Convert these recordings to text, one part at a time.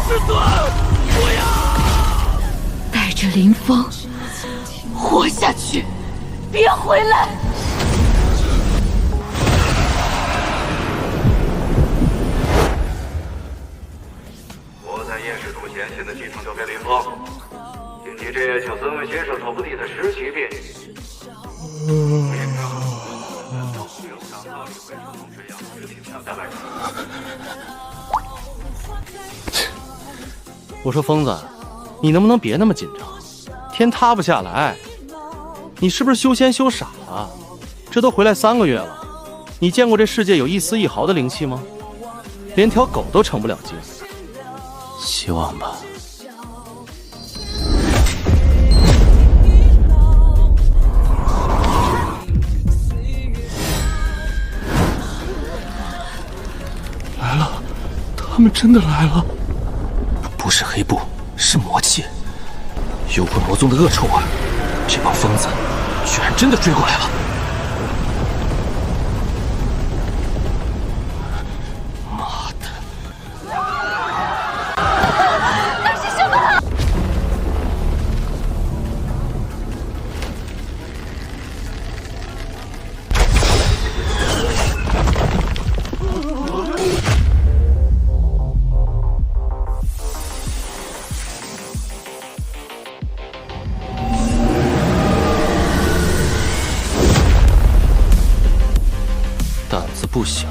师尊，不要！带着林峰活下去，别回来！我在验尸处显现的继承者为林峰，今天这也请孙文先生头部地的17遍。我说疯子，你能不能别那么紧张？天塌不下来，你是不是修仙修傻了？这都回来3个月了，你见过这世界有一丝一毫的灵气吗？连条狗都成不了精。希望吧。来了，他们真的来了。不是黑布，是魔气。幽魂魔宗的恶臭味，这帮疯子居然真的追过来了。妈的！那是什么？不小，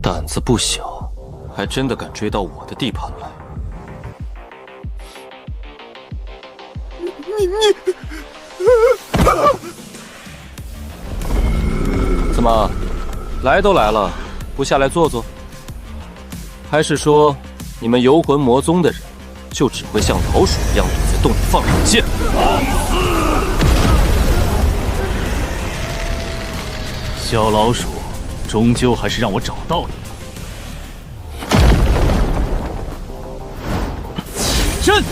胆子不小，还真的敢追到我的地盘来。怎么，来都来了，不下来坐坐？还是说，你们游魂魔宗的人就只会像老鼠一样躲在洞里放冷箭？小老鼠，终究还是让我找到你了。起阵！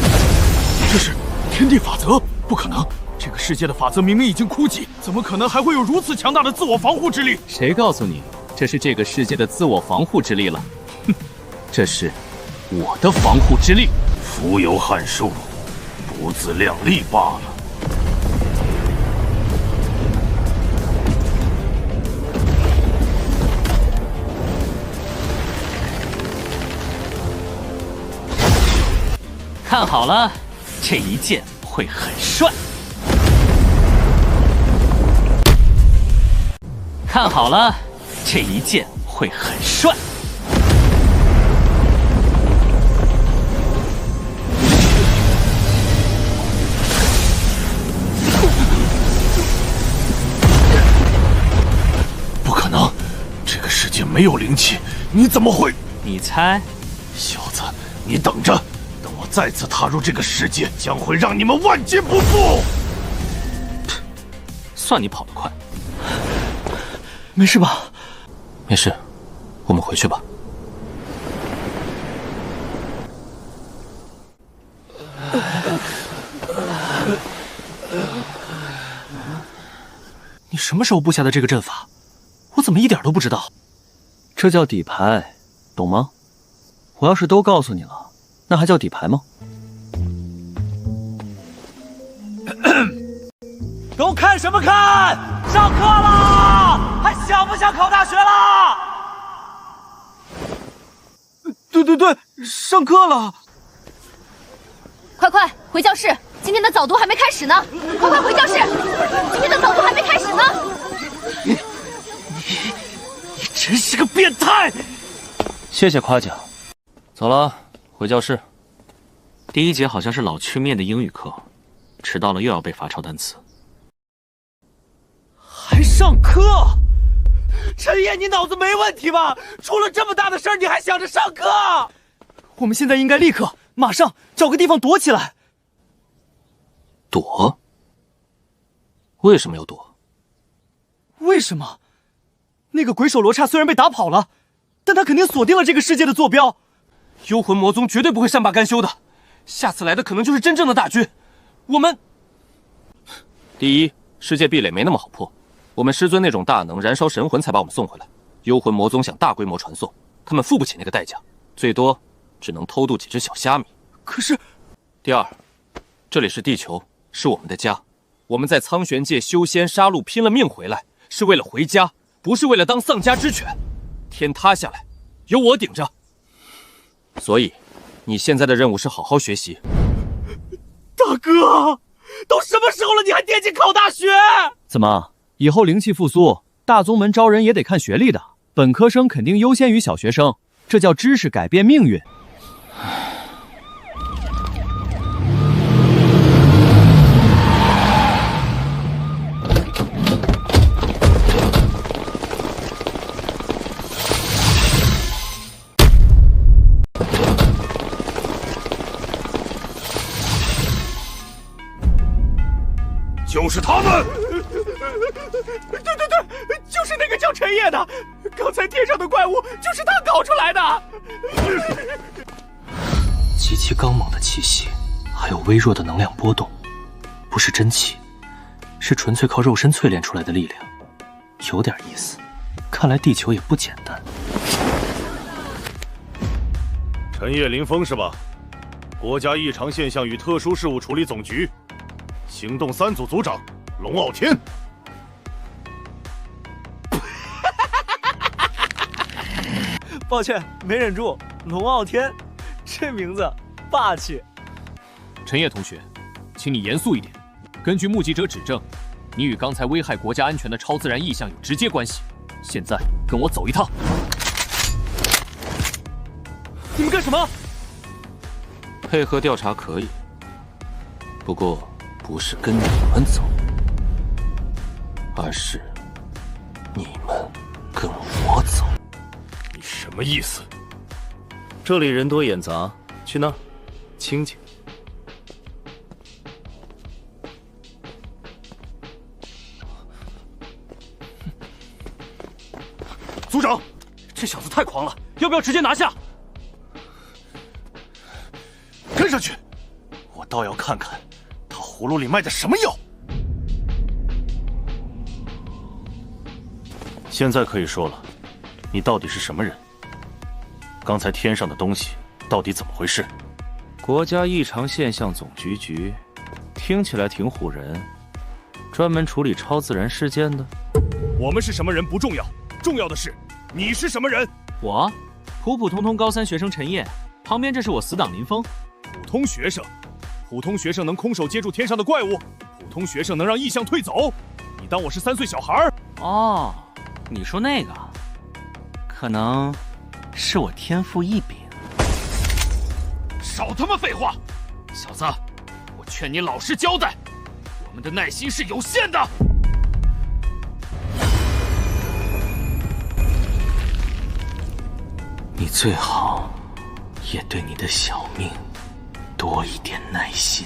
这是天地法则，不可能！这个世界的法则明明已经枯竭，怎么可能还会有如此强大的自我防护之力？谁告诉你这是这个世界的自我防护之力了？哼，这是我的防护之力。浮游汉术，不自量力罢了。看好了，这一剑会很帅。看好了，这一剑会很帅。不可能，这个世界没有灵气，你怎么会？你猜？小子，你等着！再次踏入这个世界，将会让你们万劫不复。算你跑得快。没事吧？没事，我们回去吧。你什么时候布下的这个阵法？我怎么一点都不知道？这叫底牌，懂吗？我要是都告诉你了，那还叫底牌吗？都看什么看？上课了，还想不想考大学了？对，上课了。快回教室！今天的早读还没开始呢！快回教室！今天的早读还没开始呢！你真是个变态！谢谢夸奖。走了，回教室。第一节好像是老区面的英语课，迟到了又要被罚抄单词。还上课？陈烨，你脑子没问题吧？出了这么大的事儿，你还想着上课？我们现在应该立刻、马上找个地方躲起来。躲？为什么要躲？为什么？那个鬼手罗刹虽然被打跑了，但他肯定锁定了这个世界的坐标。幽魂魔宗绝对不会善罢甘休的，下次来的可能就是真正的大军。我们第一，世界壁垒没那么好破，我们师尊那种大能燃烧神魂才把我们送回来。幽魂魔宗想大规模传送，他们付不起那个代价，最多只能偷渡几只小虾米。可是，第二，这里是地球，是我们的家。我们在苍玄界修仙杀戮，拼了命回来，是为了回家，不是为了当丧家之犬。天塌下来，有我顶着。所以，你现在的任务是好好学习。大哥，都什么时候了，你还惦记考大学？怎么，以后灵气复苏，大宗门招人也得看学历的，本科生肯定优先于小学生，这叫知识改变命运。就是他们！对，就是那个叫陈烨的。刚才天上的怪物就是他搞出来的。极其刚猛的气息，还有微弱的能量波动，不是真气，是纯粹靠肉身淬炼出来的力量，有点意思。看来地球也不简单。陈烨林峰是吧？国家异常现象与特殊事务处理总局行动3组组长龙傲天。抱歉，没忍住。龙傲天，这名字霸气。陈烨同学，请你严肃一点。根据目击者指证，你与刚才危害国家安全的超自然异象有直接关系。现在跟我走一趟。你们干什么？配合调查可以，不过不是跟你们走，而是你们跟我走。你什么意思？这里人多眼杂，去那儿，清静。组长，这小子太狂了，要不要直接拿下？跟上去，我倒要看看他葫芦里卖的什么药。现在可以说了，你到底是什么人？刚才天上的东西到底怎么回事？国家异常现象总局，听起来挺唬人，专门处理超自然事件的。我们是什么人不重要，重要的是你是什么人。我普普通通高3学生陈烨，旁边这是我死党林峰。普通学生，普通学生能空手接住天上的怪物，普通学生能让异象退走。你当我是3岁小孩？哦，你说那个，可能是我天赋异禀。少他妈废话！小子，我劝你老实交代，我们的耐心是有限的。你最好也对你的小命多一点耐心。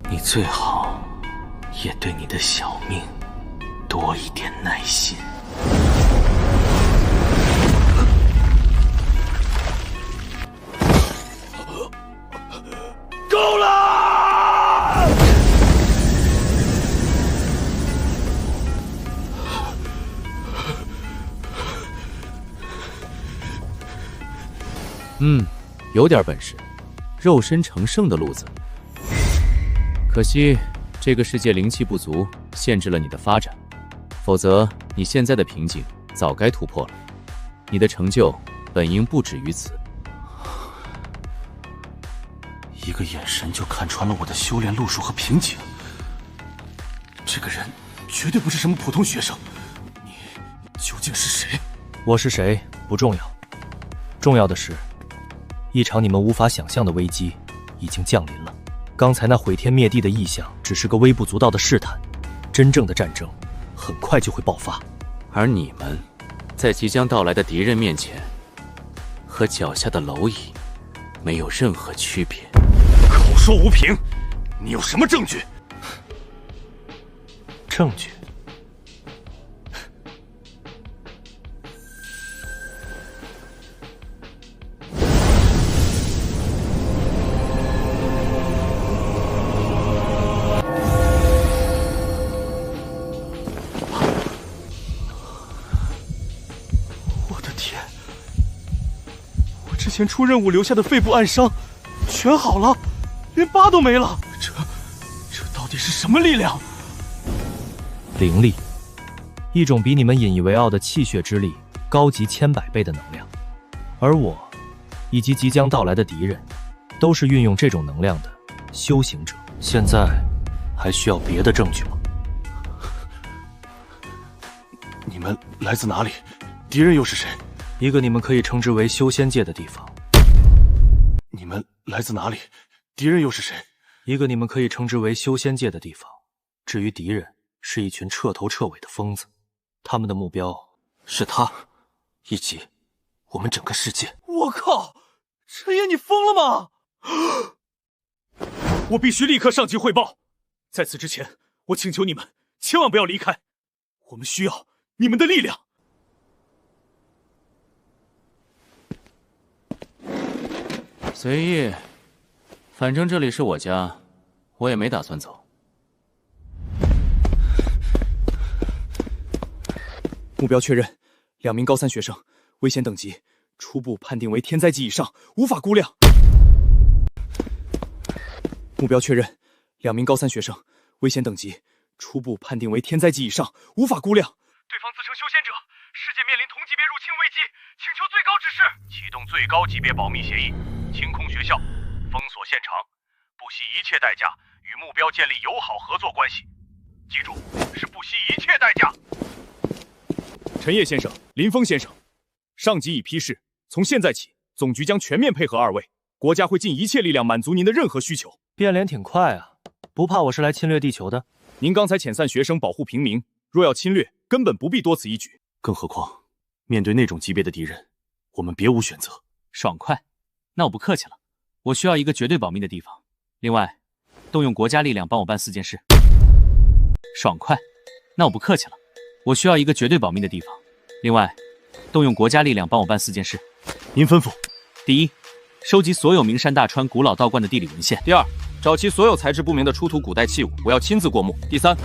你最好也对你的小命多一点耐心。够了！有点本事，肉身成圣的路子。可惜这个世界灵气不足，限制了你的发展，否则你现在的瓶颈早该突破了。你的成就本应不止于此。一个眼神就看穿了我的修炼路数和瓶颈。这个人绝对不是什么普通学生，你究竟是谁？我是谁不重要，重要的是，一场你们无法想象的危机已经降临了。刚才那毁天灭地的异象只是个微不足道的试探，真正的战争很快就会爆发。而你们，在即将到来的敌人面前，和脚下的蝼蚁没有任何区别。口说无凭，你有什么证据？证据？我的天，之前出任务留下的肺部暗伤全好了，连疤都没了。这到底是什么力量？灵力，一种比你们引以为傲的气血之力高级千百倍的能量。而我，以及即将到来的敌人，都是运用这种能量的修行者。现在，还需要别的证据吗？你们来自哪里？敌人又是谁？一个你们可以称之为修仙界的地方。你们来自哪里？敌人又是谁？一个你们可以称之为修仙界的地方。至于敌人，是一群彻头彻尾的疯子，他们的目标是他，以及我们整个世界。我靠，陈爷你疯了吗？我必须立刻上级汇报。在此之前，我请求你们千万不要离开，我们需要你们的力量。随意，反正这里是我家，我也没打算走。目标确认，2名高3学生，危险等级初步判定为天灾级以上，无法估量。目标确认，2名高3学生，危险等级初步判定为天灾级以上，无法估量。对方自称修仙者，世界面临同级别入侵危机，请求最高指示。启动最高级别保密协议，清空学校，封锁现场，不惜一切代价与目标建立友好合作关系。记住，是不惜一切代价。陈烨先生、林峰先生，上级已批示，从现在起，总局将全面配合2位，国家会尽一切力量满足您的任何需求。变脸挺快啊，不怕我是来侵略地球的？您刚才遣散学生保护平民，若要侵略，根本不必多此一举。更何况，面对那种级别的敌人，我们别无选择。爽快，那我不客气了。我需要一个绝对保密的地方，另外，动用国家力量帮我办4件事。爽快，那我不客气了。我需要一个绝对保密的地方，另外，动用国家力量帮我办4件事。您吩咐。第一，收集所有名山大川、古老道观的地理文献。第二，找齐所有材质不明的出土古代器物，我要亲自过目。第三，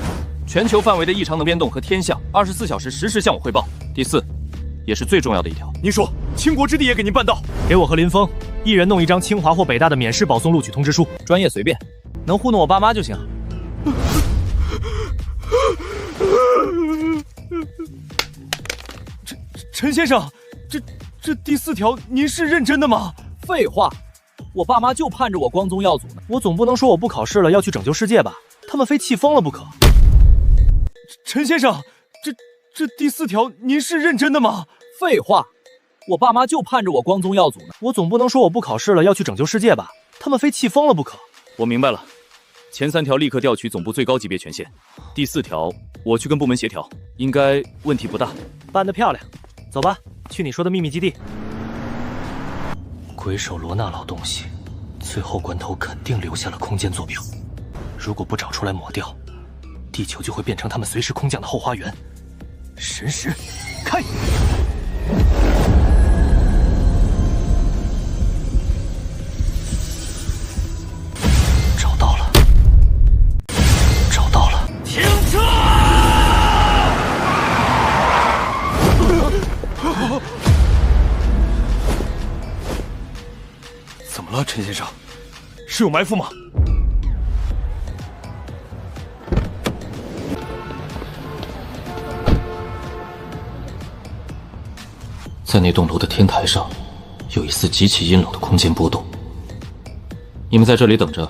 全球范围的异常能变动和天象，24小时实时向我汇报。第四，也是最重要的一条，您说，倾国之地也给您办到。给我和林峰一人弄一张清华或北大的免试保送录取通知书，专业随便，能糊弄我爸妈就行。陈先生，这第4条您是认真的吗？废话，我爸妈就盼着我光宗耀祖呢。我总不能说我不考试了要去拯救世界吧？他们非气疯了不可。陈先生，这第4条您是认真的吗？废话，我爸妈就盼着我光宗耀祖呢。我总不能说我不考试了要去拯救世界吧？他们非气疯了不可。我明白了，前3条立刻调取总部最高级别权限，第4条我去跟部门协调，应该问题不大。办得漂亮，走吧，去你说的秘密基地。鬼手罗那老东西，最后关头肯定留下了空间坐标。如果不找出来抹掉，地球就会变成他们随时空降的后花园。神识，开！找到了，找到了！停车！怎么了，陈先生？是有埋伏吗？在那栋楼的天台上，有一丝极其阴冷的空间波动。你们在这里等着，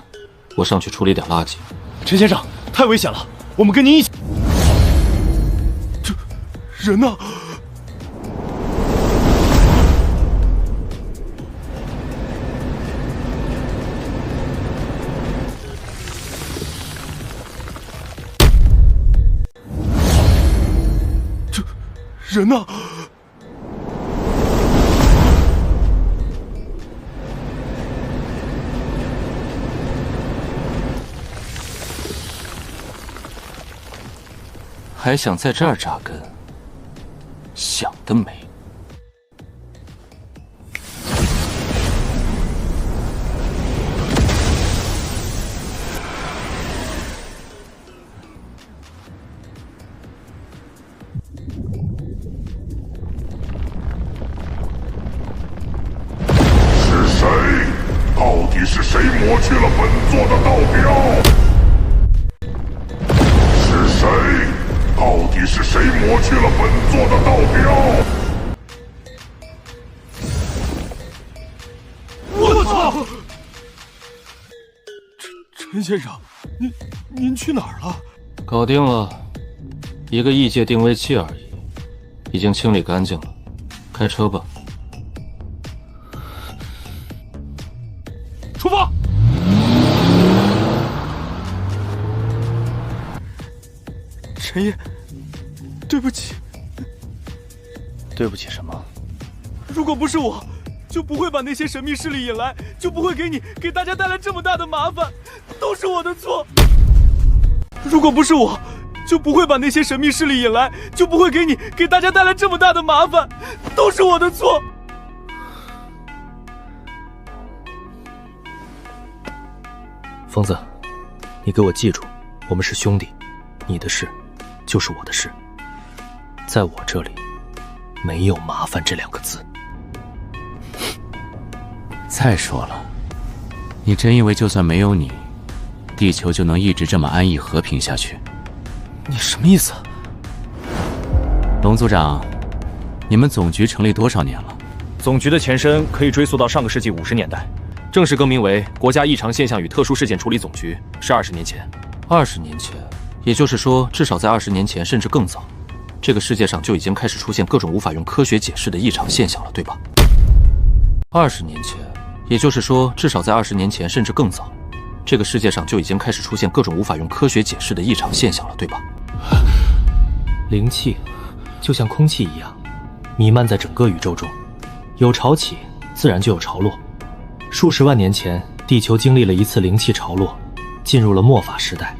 我上去处理点垃圾。陈先生，太危险了，我们跟您一起。这人呢？这人呢？还想在这儿扎根？想得美！谁抹去了本座的道标？是谁？到底是谁抹去了本座的道标？我操！陈先生，您去哪儿了？搞定了，一个异界定位器而已，已经清理干净了。开车吧。出发！陈爷，对不起。对不起什么？如果不是我，就不会把那些神秘势力引来，就不会给大家带来这么大的麻烦，都是我的错。如果不是我，就不会把那些神秘势力引来，就不会给大家带来这么大的麻烦，都是我的错。疯子，你给我记住，我们是兄弟，你的事就是我的事，在我这里没有麻烦这2个字。再说了，你真以为就算没有你，地球就能一直这么安逸和平下去？你什么意思？龙组长，你们总局成立多少年了？总局的前身可以追溯到上个世纪50年代，正式更名为国家异常现象与特殊事件处理总局，是20年前。20年前，也就是说，至少在20年前，甚至更早，这个世界上就已经开始出现各种无法用科学解释的异常现象了，对吧？20年前，也就是说，至少在20年前，甚至更早，这个世界上就已经开始出现各种无法用科学解释的异常现象了，对吧？灵气就像空气一样，弥漫在整个宇宙中，有潮起，自然就有潮落。数十万年前，地球经历了一次灵气潮落，进入了末法时代，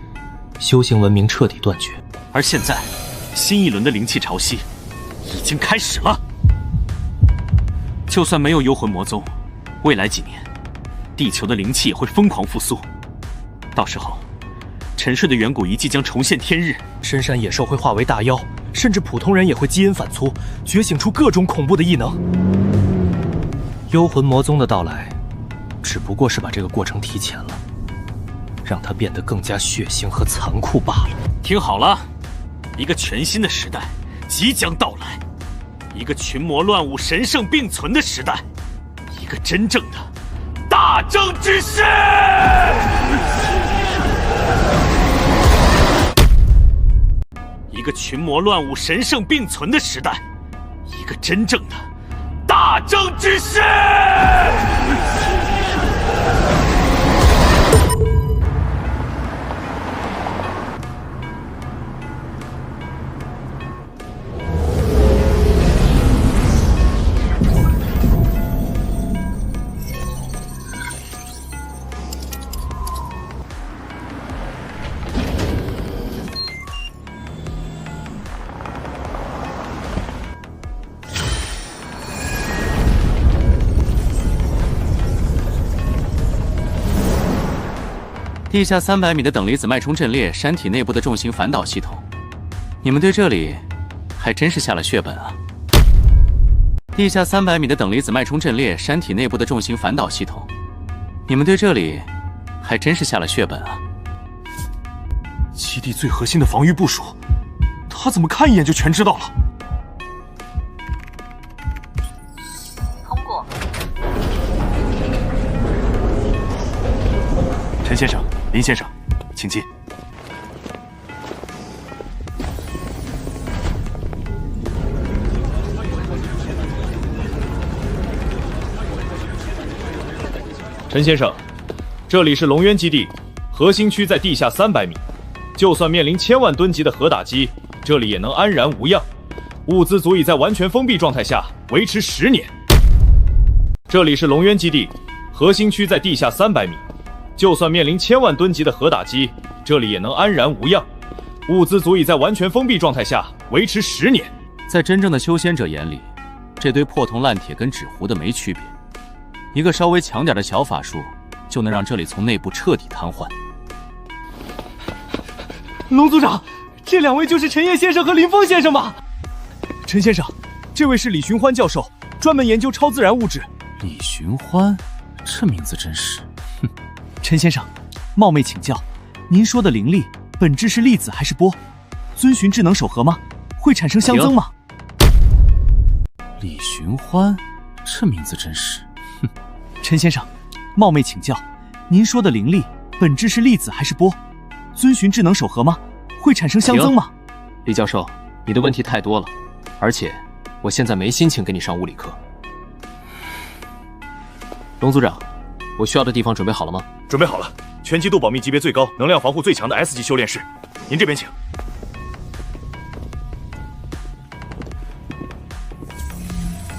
修行文明彻底断绝。而现在，新一轮的灵气潮汐已经开始了。就算没有幽魂魔宗，未来几年，地球的灵气也会疯狂复苏。到时候，沉睡的远古遗迹将重现天日，深山野兽会化为大妖，甚至普通人也会基因反刍，觉醒出各种恐怖的异能。幽魂魔宗的到来，只不过是把这个过程提前了，让它变得更加血腥和残酷罢了。听好了，一个全新的时代即将到来，一个群魔乱舞、神圣并存的时代，一个真正的大争之势。一个群魔乱舞、神圣并存的时代，一个真正的大争之势。地下300米的等离子脉冲阵列山体内部的重型反导系统，你们对这里还真是下了血本啊！地下300米的等离子脉冲阵列山体内部的重型反导系统，你们对这里还真是下了血本啊！基地最核心的防御部署，他怎么看一眼就全知道了？通过。陈先生。林先生，请进。陈先生，这里是龙渊基地，核心区在地下300米，就算面临1000万吨级的核打击，这里也能安然无恙，物资足以在完全封闭状态下维持10年。这里是龙渊基地，核心区在地下300米。就算面临1000万吨级的核打击，这里也能安然无恙，物资足以在完全封闭状态下维持10年。在真正的修仙者眼里，这堆破铜烂铁跟纸糊的没区别，一个稍微强点的小法术，就能让这里从内部彻底瘫痪。龙组长，这2位就是陈烨先生和林峰先生吗？陈先生，这位是李寻欢教授，专门研究超自然物质。李寻欢，这名字真是，哼。陈先生，冒昧请教，您说的灵力本质是粒子还是波？遵循智能守恒吗？会产生相增吗？李寻欢，这名字真是……哼，陈先生，冒昧请教，您说的灵力本质是粒子还是波？遵循智能守恒吗？会产生相增吗？李教授，你的问题太多了，而且我现在没心情给你上物理课。龙组长，我需要的地方准备好了吗？准备好了，全季度保密级别最高、能量防护最强的 S 级修炼室，您这边请。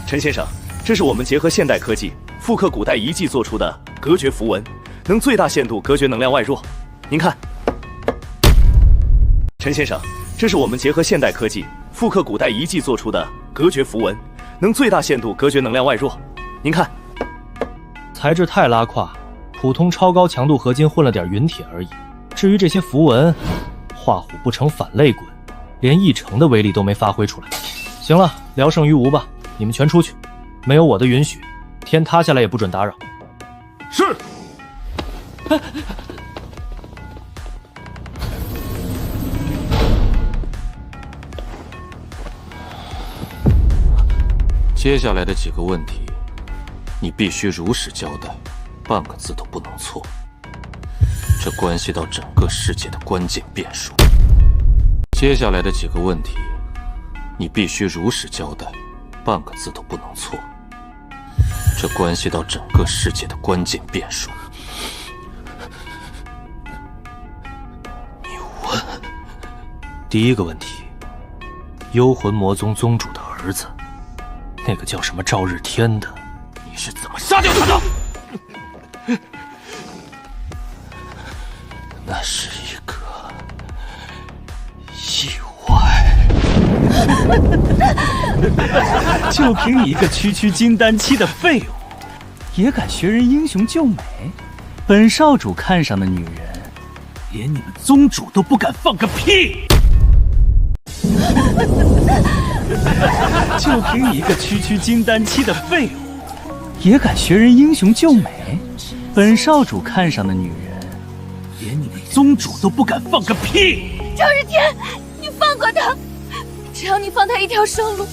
陈先生，这是我们结合现代科技复刻古代遗迹做出的隔绝符文，能最大限度隔绝能量外弱。您看，陈先生，这是我们结合现代科技复刻古代遗迹做出的隔绝符文，能最大限度隔绝能量外弱。您看，材质太拉胯，普通超高强度合金混了点陨铁而已。至于这些符文，画虎不成反类滚，连1成的威力都没发挥出来。行了，聊胜于无吧。你们全出去，没有我的允许，天塌下来也不准打扰。是。接下来的几个问题，你必须如实交代，半个字都不能错。这关系到整个世界的关键变数。接下来的几个问题，你必须如实交代，半个字都不能错。这关系到整个世界的关键变数。你问。第一个问题，幽魂魔宗宗主的儿子，那个叫什么赵日天的，你是怎么杀掉他的？那是一个意外。就凭你一个区金丹期的废物，也敢学人英雄救美？本少主看上的女人，连你们宗主都不敢放个屁！就凭你一个区金丹期的废物，也敢学人英雄救美？本少主看上的女人，连你们宗主都不敢放个屁！赵日天，你放过他，只要你放他一条生路，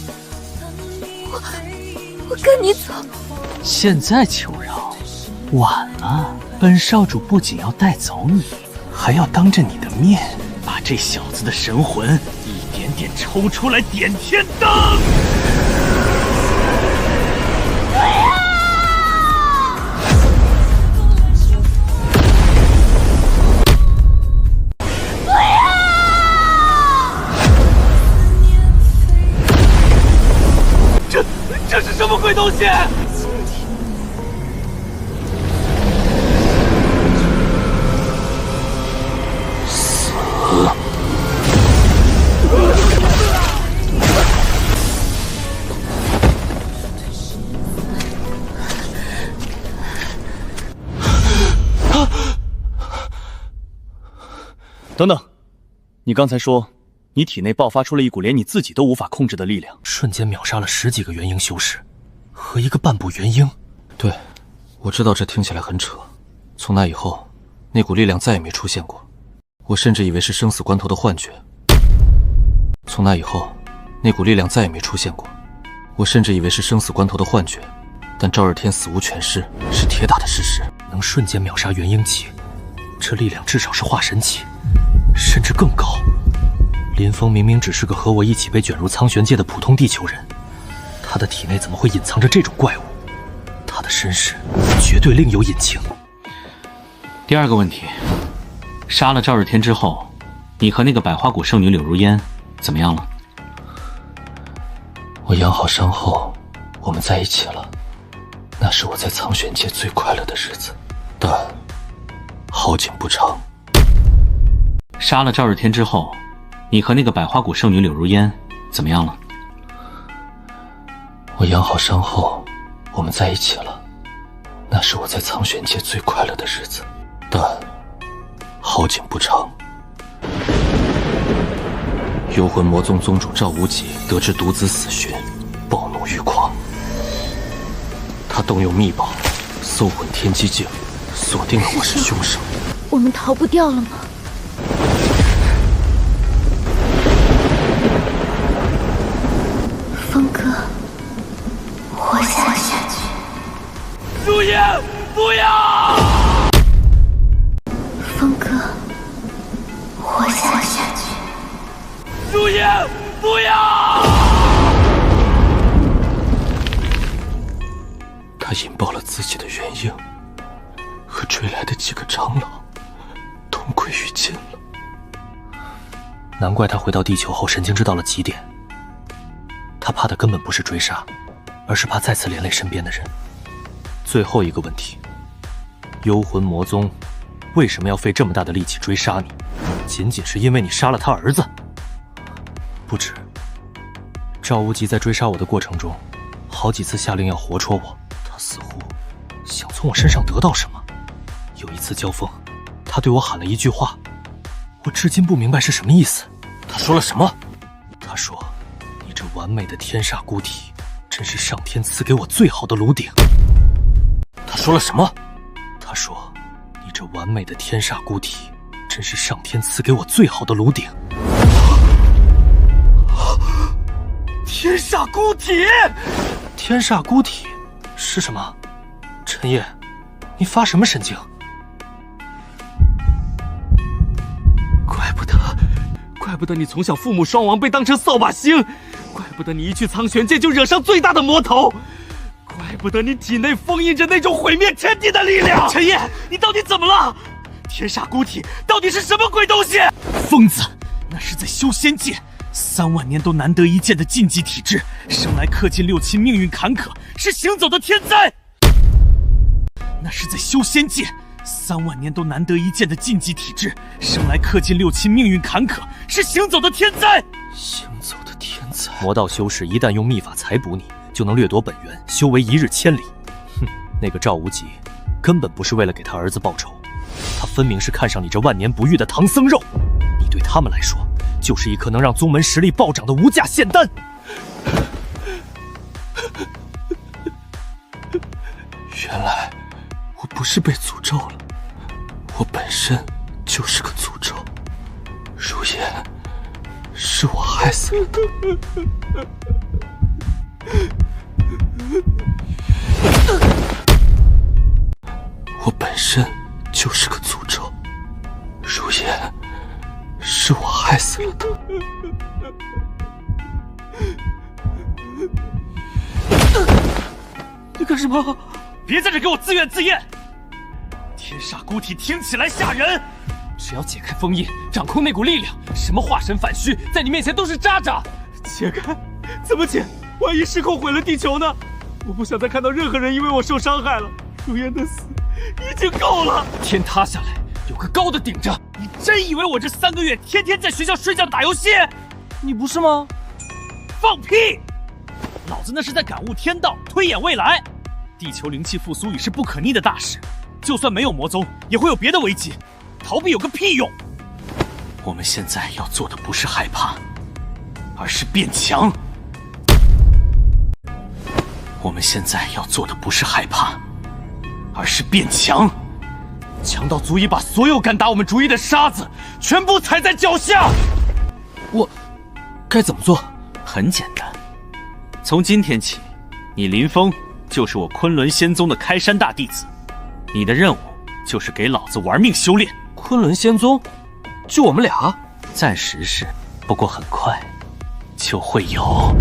我跟你走。现在求饶，晚了。本少主不仅要带走你，还要当着你的面把这小子的神魂一点点抽出来点天灯。这是什么鬼东西？死！等等，你刚才说你体内爆发出了一股连你自己都无法控制的力量，瞬间秒杀了10几个元婴修士和一个半步元婴。对，我知道这听起来很扯。从那以后，那股力量再也没出现过，我甚至以为是生死关头的幻觉。从那以后，那股力量再也没出现过，我甚至以为是生死关头的幻觉。但赵日天死无全尸是铁打的事实。能瞬间秒杀元婴期，这力量至少是化神期，甚至更高。林峰明明只是个和我一起被卷入苍玄界的普通地球人，他的体内怎么会隐藏着这种怪物？他的身世绝对另有隐情。第二个问题，杀了赵日天之后，你和那个百花谷圣女柳如烟怎么样了？我养好伤后，我们在一起了。那是我在苍玄界最快乐的日子，但好景不长。杀了赵日天之后，你和那个百花谷圣女柳如烟怎么样了？我养好伤后，我们在一起了。那是我在苍玄界最快乐的日子，但好景不长。幽魂魔宗宗主赵无极得知独子死讯，暴怒欲狂。他动用秘宝搜魂天机镜，锁定了我是凶手。我们逃不掉了吗？峰哥，活下去。朱颜，不要！峰哥，活下去。朱颜，不要！他引爆了自己的元婴，和追来的几个长老同归于尽了。难怪他回到地球后神经质到了极点。他怕的根本不是追杀，而是怕再次连累身边的人。最后一个问题，幽魂魔宗为什么要费这么大的力气追杀你？仅仅是因为你杀了他儿子？不止，赵无极在追杀我的过程中，好几次下令要活戳我，他似乎想从我身上得到什么。有一次交锋，他对我喊了一句话，我至今不明白是什么意思。他说了什么？他说：“你这完美的天煞孤体，真是上天赐给我最好的炉鼎。”他说了什么？他说：“你这完美的天煞孤体，真是上天赐给我最好的炉鼎。”天煞孤体，天煞孤体是什么？陈烨，你发什么神经？怪不得你从小父母双亡，被当成扫把星；怪不得你一去苍玄界就惹上最大的魔头；怪不得你体内封印着那种毁灭天地的力量。陈烨，你到底怎么了？天煞孤体到底是什么鬼东西？疯子，那是在修仙界3万年都难得一见的禁忌体质，生来氪尽6亲，命运坎坷，是行走的天灾。那是在修仙界3万年都难得一见的禁忌体质，生来氪尽6亲，命运坎坷，是行走的天灾。行走的天灾。魔道修士一旦用秘法采捕你，就能掠夺本源，修为1日千里。哼，那个赵无极根本不是为了给他儿子报仇，他分明是看上你这万年不遇的唐僧肉。你对他们来说，就是一颗能让宗门实力暴涨的无价仙丹。原来我不是被诅咒了，我本身就是个诅咒。如烟，是我害死了他。我本身就是个诅咒。如烟，是我害死了他。你干什么？别在这给我自怨自艾！天煞孤体听起来吓人，只要解开封印，掌控那股力量，什么化神反虚，在你面前都是渣渣。解开？怎么解？万一失控毁了地球呢？我不想再看到任何人因为我受伤害了。如烟的死已经够了，天塌下来有个高的顶着。你真以为我这3个月天天在学校睡觉打游戏？你不是吗？放屁！老子那是在感悟天道，推演未来。地球灵气复苏已是不可逆的大事，就算没有魔宗，也会有别的危机，逃避有个屁用！我们现在要做的不是害怕，而是变强。我们现在要做的不是害怕，而是变强，强到足以把所有敢打我们主意的沙子全部踩在脚下。我该怎么做？很简单，从今天起，你林峰就是我昆仑仙宗的开山大弟子，你的任务就是给老子玩命修炼。昆仑仙宗？就我们俩？暂时是，不过很快就会有。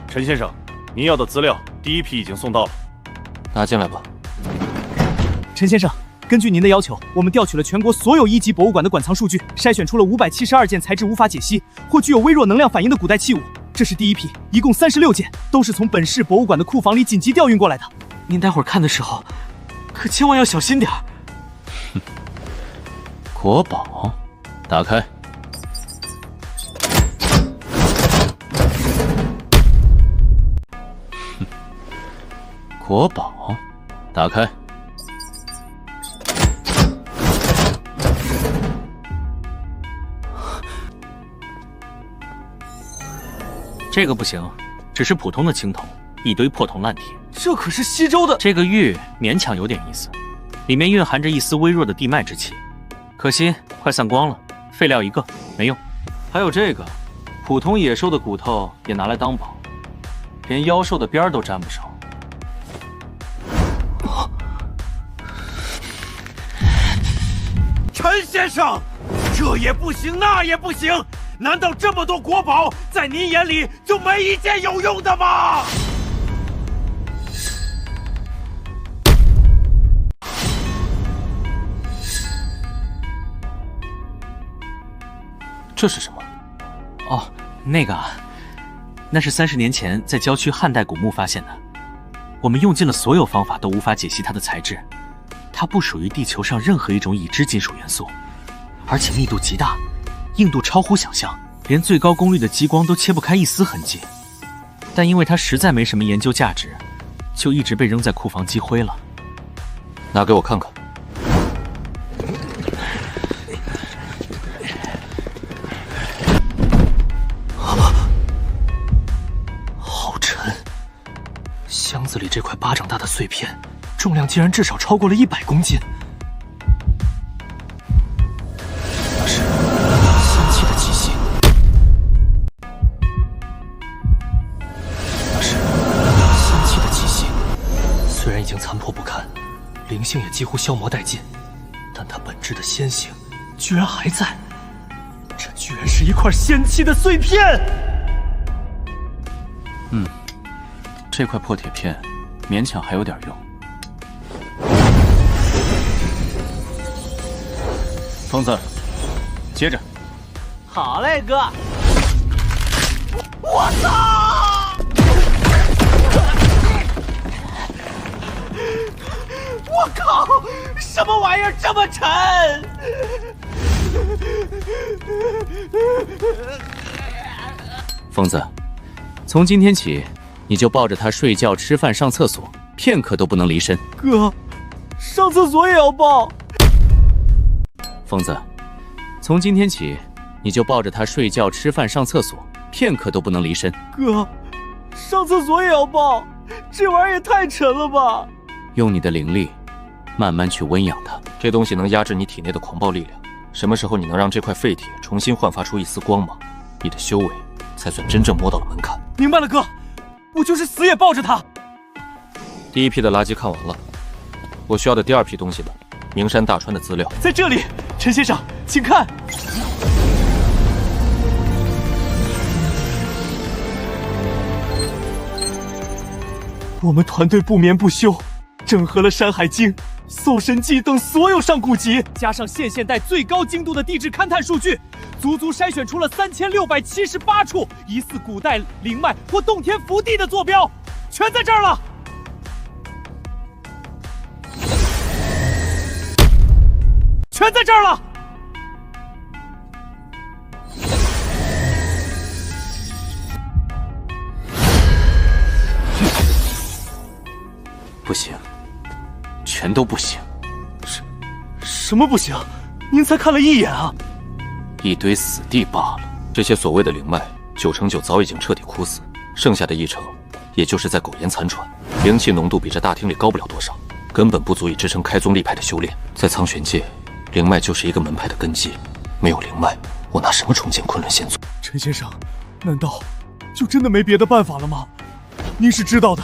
陈先生，您要的资料第1批已经送到了，拿进来吧。陈先生，根据您的要求，我们调取了全国所有1级博物馆的馆藏数据，筛选出了572件材质无法解析或具有微弱能量反应的古代器物。这是第1批，一共36件，都是从本市博物馆的库房里紧急调运过来的。您待会儿看的时候，可千万要小心点儿。国宝，打开。国宝，打开。这个不行，只是普通的青铜，一堆破铜烂铁。这可是西周的。这个玉勉强有点意思，里面蕴含着一丝微弱的地脉之气，可惜快散光了，废料一个，没用。还有这个，普通野兽的骨头也拿来当宝，连妖兽的边儿都沾不上。陈先生，这也不行，那也不行，难道这么多国宝，在您眼里就没一件有用的吗？这是什么？哦，那个啊，那是30年前在郊区汉代古墓发现的。我们用尽了所有方法都无法解析它的材质，它不属于地球上任何一种已知金属元素，而且密度极大，硬度超乎想象，连最高功率的激光都切不开一丝痕迹。但因为它实在没什么研究价值，就一直被扔在库房积灰了。拿给我看看。箱子里这块巴掌大的碎片，重量竟然至少超过了100公斤。那是仙气的气息，那是仙气的气息。虽然已经残破不堪，灵性也几乎消磨殆尽，但它本质的仙性居然还在。这居然是一块仙气的碎片！这块破铁片勉强还有点用。疯子，接着。好嘞，哥。我操！我靠！什么玩意儿这么沉？疯子，从今天起，你就抱着它睡觉、吃饭、上厕所，片刻都不能离身。哥，上厕所也要抱。疯子，从今天起，你就抱着它睡觉、吃饭、上厕所，片刻都不能离身。哥，上厕所也要抱，这玩意儿也太沉了吧！用你的灵力，慢慢去温养它。这东西能压制你体内的狂暴力量。什么时候你能让这块废铁重新焕发出一丝光芒，你的修为才算真正摸到了门槛。明白了，哥。我就是死也抱着他。第一批的垃圾看完了，我需要的第二批东西了。名山大川的资料在这里，陈先生，请看。我们团队不眠不休，整合了《山海经》《搜神记》等所有上古籍，加上现代最高精度的地质勘探数据，足足筛选出了3678处疑似古代灵脉或洞天福地的坐标，全在这儿了。全在这儿了。不行，全都不行。什么不行？您才看了一眼啊！一堆死地罢了。这些所谓的灵脉，99%早已经彻底枯死，剩下的1成，也就是在苟延残喘，灵气浓度比这大厅里高不了多少，根本不足以支撑开宗立派的修炼。在苍玄界，灵脉就是一个门派的根基，没有灵脉，我拿什么重建昆仑仙族？陈先生，难道就真的没别的办法了吗？您是知道的，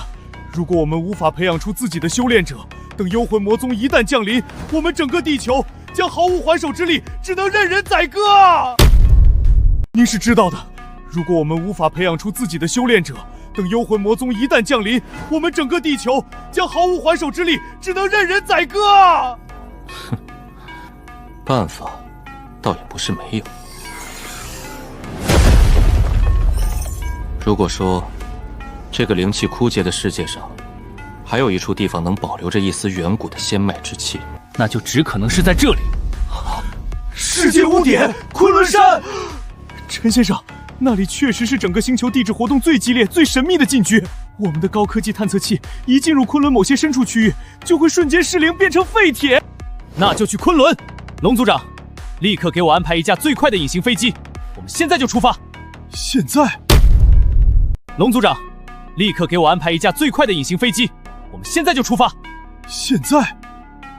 如果我们无法培养出自己的修炼者，等幽魂魔宗一旦降临，我们整个地球将毫无还手之力，只能任人宰割啊！您是知道的，如果我们无法培养出自己的修炼者，等幽魂魔宗一旦降临，我们整个地球将毫无还手之力，只能任人宰割啊！哼，办法倒也不是没有。如果说这个灵气枯竭的世界上，还有一处地方能保留着一丝远古的仙脉之气，那就只可能是在这里。世界污点，昆仑山。陈先生，那里确实是整个星球地质活动最激烈、最神秘的禁区。我们的高科技探测器一进入昆仑某些深处区域，就会瞬间失灵，变成废铁。那就去昆仑。龙组长，立刻给我安排一架最快的隐形飞机，我们现在就出发。现在？龙组长，立刻给我安排一架最快的隐形飞机，我们现在就出发。现在？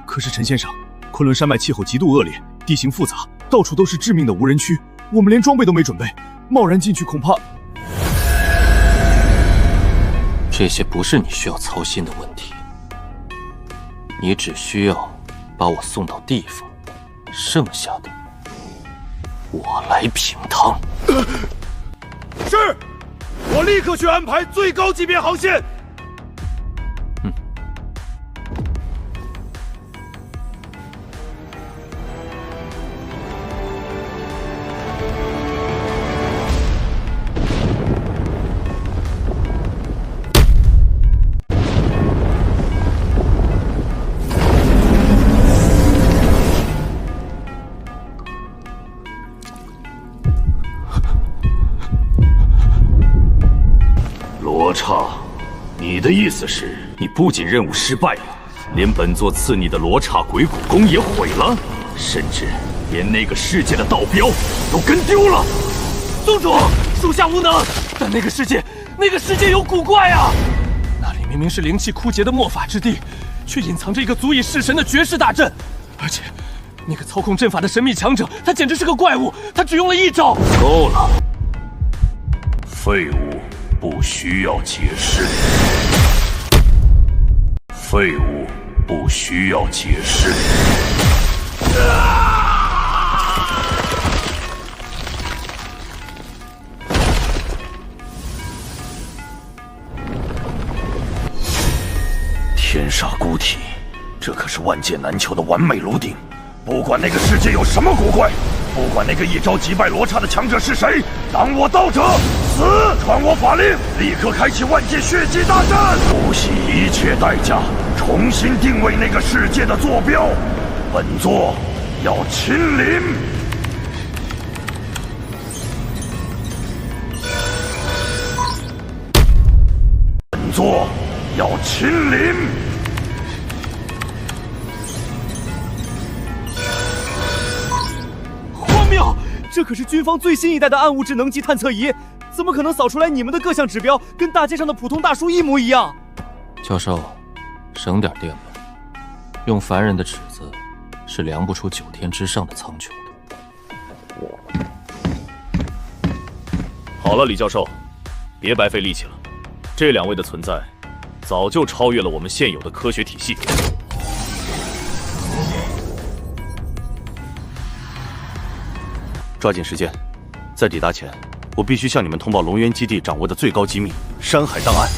可是陈先生，昆仑山脉气候极度恶劣，地形复杂，到处都是致命的无人区，我们连装备都没准备，贸然进去恐怕……这些不是你需要操心的问题，你只需要把我送到地方，剩下的我来平趟。是，我立刻去安排最高级别航线。罗刹，你的意思是，你不仅任务失败了，连本座赐你的罗刹鬼谷宫也毁了，甚至连那个世界的道标都跟丢了。宗主，属下无能，但那个世界有古怪啊！那里明明是灵气枯竭的末法之地，却隐藏着一个足以弑神的绝世大阵，而且那个操控阵法的神秘强者，他简直是个怪物，他只用了一招。够了，废物。不需要解释，废物不需要解释。天煞孤体，这可是万劫难求的完美炉鼎。不管那个世界有什么古怪，不管那个一招击败罗刹的强者是谁，当我道者死！传我法令，立刻开启万界血祭大战，不惜一切代价重新定位那个世界的坐标。本座要亲临。本座要亲临。这可是军方最新一代的暗物质能级探测仪，怎么可能扫出来你们的各项指标跟大街上的普通大叔一模一样？教授，省点电吧，用凡人的尺子是量不出9天之上的苍穹的。好了，李教授，别白费力气了，这2位的存在早就超越了我们现有的科学体系。抓紧时间，在抵达前，我必须向你们通报龙渊基地掌握的最高机密——山海档案。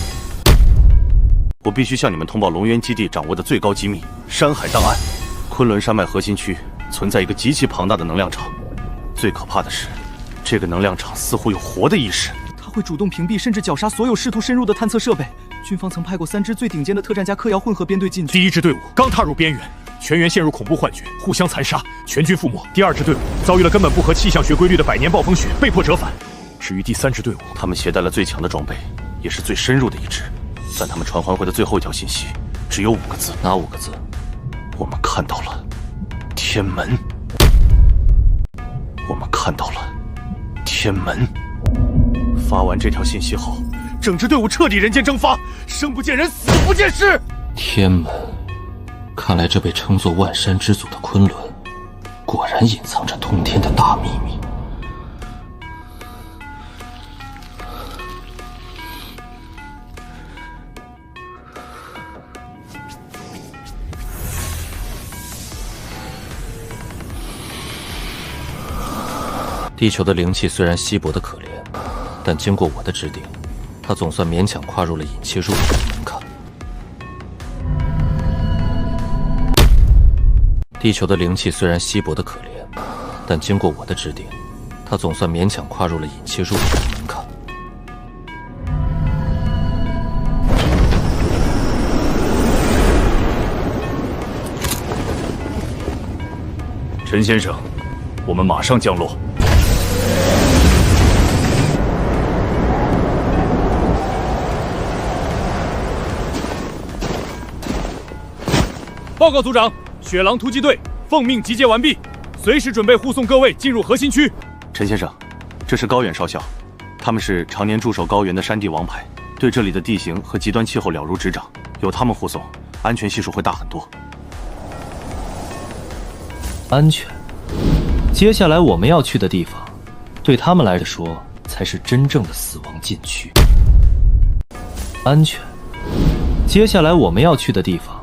我必须向你们通报龙渊基地掌握的最高机密——山海档案。昆仑山脉核心区存在一个极其庞大的能量场，最可怕的是，这个能量场似乎有活的意识。它会主动屏蔽甚至绞杀所有试图深入的探测设备。军方曾派过3支最顶尖的特战加嗑药混合编队进去。第1支队伍刚踏入边缘，全员陷入恐怖幻觉，互相残杀，全军覆没。第2支队伍遭遇了根本不合气象学规律的百年暴风雪，被迫折返。至于第3支队伍，他们携带了最强的装备，也是最深入的一支，但他们传唤回的最后一条信息只有5个字。哪5个字？我们看到了天门。我们看到了天门。发完这条信息后，整支队伍彻底人间蒸发，生不见人，死不见尸。天门，看来这被称作万山之祖的昆仑，果然隐藏着通天的大秘密。地球的灵气虽然稀薄的可怜，但经过我的指点，它总算勉强跨入了隐气入口的门槛。地球的灵气虽然稀薄的可怜，但经过我的指点，它总算勉强跨入了隐气入口的门槛。陈先生，我们马上降落。报告组长，雪狼突击队奉命集结完毕，随时准备护送各位进入核心区。陈先生，这是高远少校，他们是常年驻守高原的山地王牌，对这里的地形和极端气候了如指掌，有他们护送，安全系数会大很多。安全。接下来我们要去的地方，对他们来说才是真正的死亡禁区。安全。接下来我们要去的地方，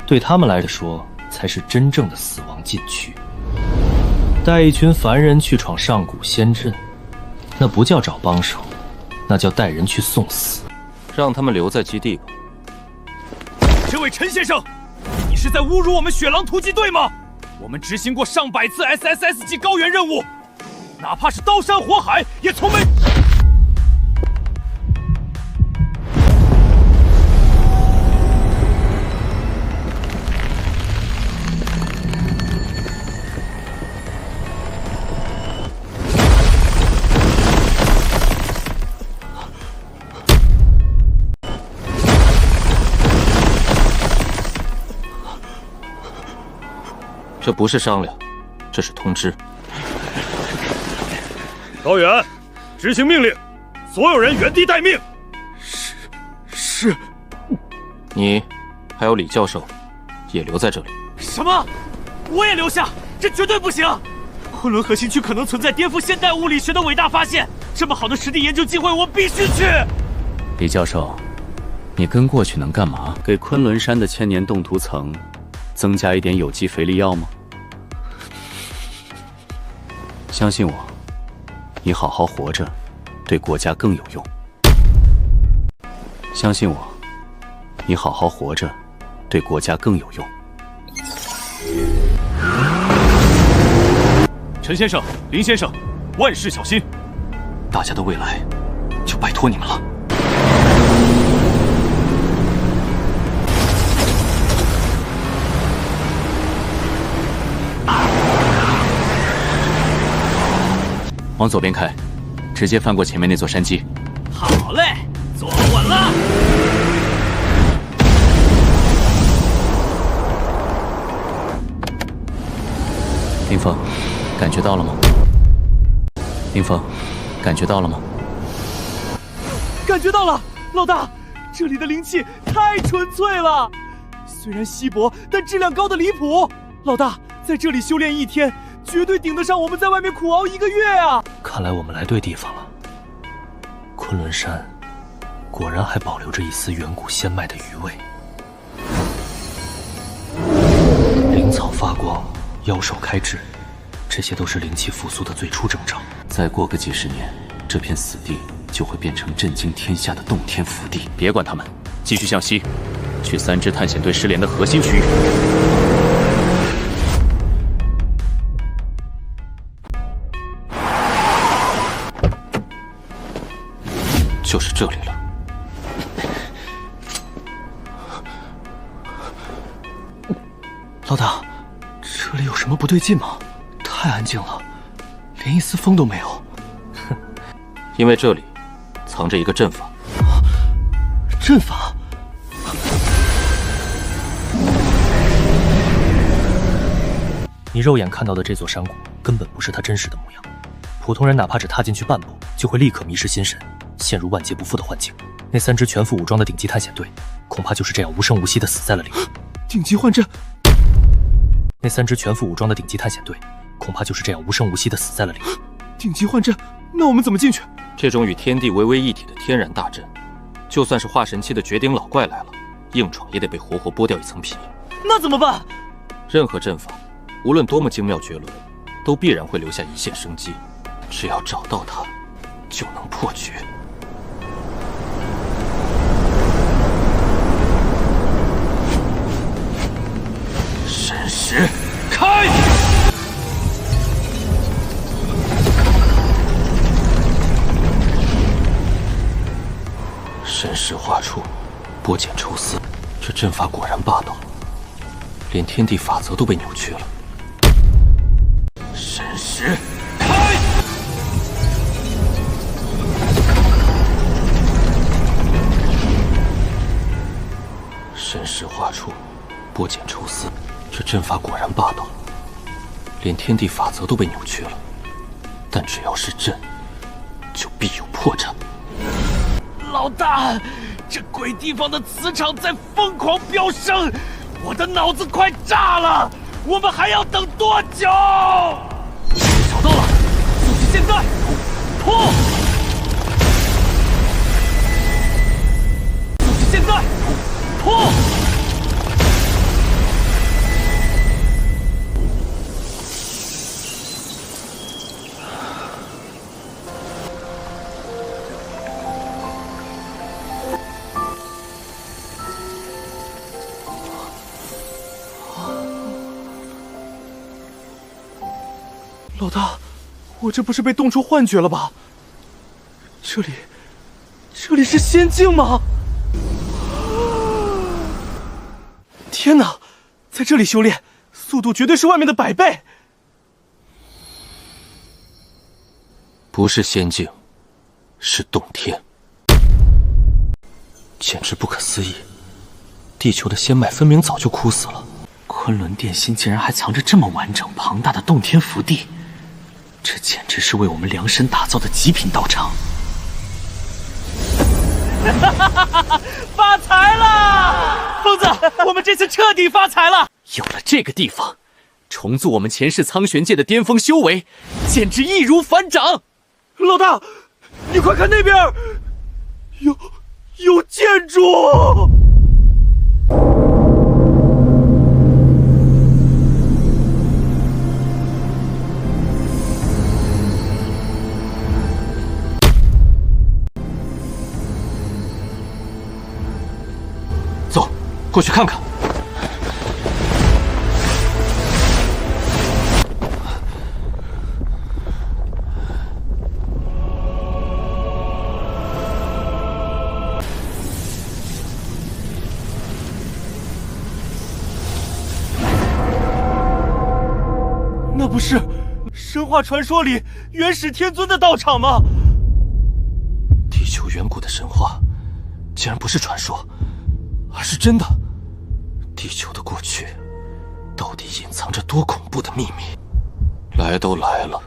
对他们来说才是真正的死亡禁区。带一群凡人去闯上古仙阵，那不叫找帮手，那叫带人去送死。让他们留在基地吧。这位陈先生，你是在侮辱我们雪狼突击队吗？我们执行过上百次 SSS 级高原任务，哪怕是刀山火海，也从没……这不是商量，这是通知。高原，执行命令，所有人原地待命。是。你，还有李教授，也留在这里。什么？我也留下？这绝对不行！昆仑核心区可能存在颠覆现代物理学的伟大发现，这么好的实地研究机会，我必须去。李教授，你跟过去能干嘛？给昆仑山的千年冻土层增加一点有机肥力药吗？相信我，你好好活着，对国家更有用。相信我，你好好活着，对国家更有用。陈先生、林先生，万事小心。大家的未来，就拜托你们了。往左边开，直接翻过前面那座山脊。好嘞，坐稳了。林峰，感觉到了吗？林峰，感觉到了吗？感觉到了，老大，这里的灵气太纯粹了，虽然稀薄，但质量高的离谱。老大，在这里修炼1天。绝对顶得上我们在外面苦熬1个月啊！看来我们来对地方了。昆仑山果然还保留着一丝远古仙脉的余味。灵草发光，妖兽开智，这些都是灵气复苏的最初征兆。再过个几十年，这片死地就会变成震惊天下的洞天福地。别管他们，继续向西，去3支探险队失联的核心区域。就是这里了。老大，这里有什么不对劲吗？太安静了，连一丝风都没有。因为这里藏着一个阵法。阵法？你肉眼看到的这座山谷根本不是它真实的模样，普通人哪怕只踏进去半步，就会立刻迷失心神，陷入万劫不复的幻境。那3支全副武装的顶级探险队，恐怕就是这样无声无息地死在了里面。顶级幻阵。那3支全副武装的顶级探险队，恐怕就是这样无声无息地死在了里面。顶级幻阵，那我们怎么进去？这种与天地为为一体的天然大阵，就算是化神期的绝顶老怪来了，硬闯也得被活活剥掉一层皮。那怎么办？任何阵法，无论多么精妙绝伦，都必然会留下一线生机。只要找到它，就能破局。神识开！神识画出，剥茧抽丝。这阵法果然霸道，连天地法则都被扭曲了。神识开！神识画出，剥茧抽丝。这阵法果然霸道，连天地法则都被扭曲了。但只要是阵，就必有破绽。老大，这鬼地方的磁场在疯狂飙升，我的脑子快炸了！我们还要等多久？找到了，就是现在！破！就是现在！破！老大，我这不是被冻出幻觉了吧？这里是仙境吗？天哪，在这里修炼，速度绝对是外面的100倍。不是仙境，是洞天，简直不可思议！地球的仙脉分明早就枯死了。昆仑殿心竟然还藏着这么完整庞大的洞天福地，这简直是为我们量身打造的极品道场。发财了，疯子！我们这次彻底发财了！有了这个地方，重塑我们前世苍玄界的巅峰修为，简直易如反掌。老大，你快看那边，有建筑！走，过去看看。那不是神话传说里元始天尊的道场吗？地球远古的神话，竟然不是传说，而是真的。地球的过去，到底隐藏着多恐怖的秘密？来都来了，